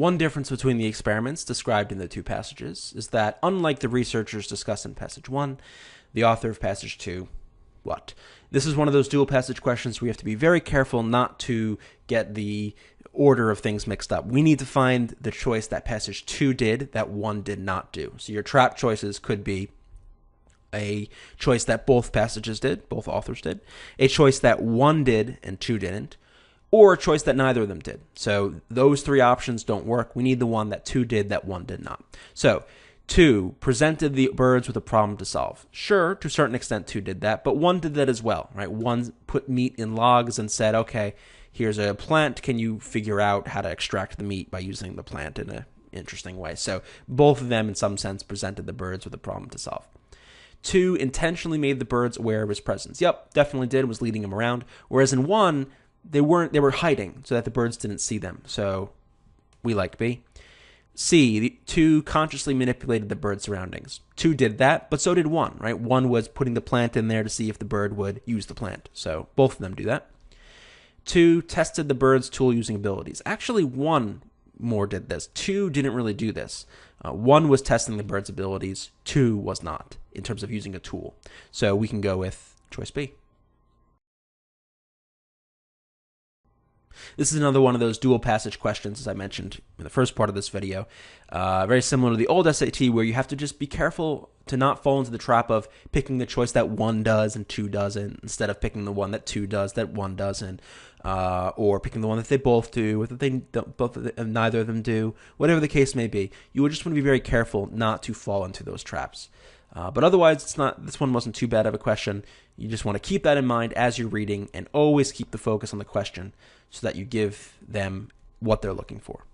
One difference between the experiments described in the two passages is that, unlike the researchers discussed in passage 1, the author of passage 2, what? This is one of those dual passage questions where you have to be very careful not to get the order of things mixed up. We need to find the choice that passage 2 did that 1 did not do. So your trap choices could be a choice that both passages did, both authors did, a choice that 1 did and 2 didn't, or a choice that neither of them did. So those three options don't work. We need the one that 2 did that 1 did not. So 2 presented the birds with a problem to solve. Sure, to a certain extent 2 did that, but 1 did that as well, right? 1 put meat in logs and said, okay, here's a plant. Can you figure out how to extract the meat by using the plant in an interesting way? So both of them, in some sense, presented the birds with a problem to solve. 2 intentionally made the birds aware of his presence. Yep, definitely did, was leading him around. Whereas in 1, they were hiding so that the birds didn't see them. So we like B. C, 2 consciously manipulated the bird's surroundings. 2 did that, but so did 1, right? 1 was putting the plant in there to see if the bird would use the plant. So both of them do that. 2 tested the bird's tool using abilities. Actually, 1 more did this. 2 didn't really do this. 1 was testing the bird's abilities. 2 was not, in terms of using a tool. So we can go with choice B. This is another one of those dual passage questions, as I mentioned in the first part of this video. Very similar to the old SAT, where you have to just be careful to not fall into the trap of picking the choice that 1 does and 2 doesn't, instead of picking the one that 2 does that 1 doesn't, or picking the one that they both do, or that they don't, neither of them do. Whatever the case may be, you would just want to be very careful not to fall into those traps. But otherwise, this one wasn't too bad of a question. You just want to keep that in mind as you're reading, and always keep the focus on the question so that you give them what they're looking for.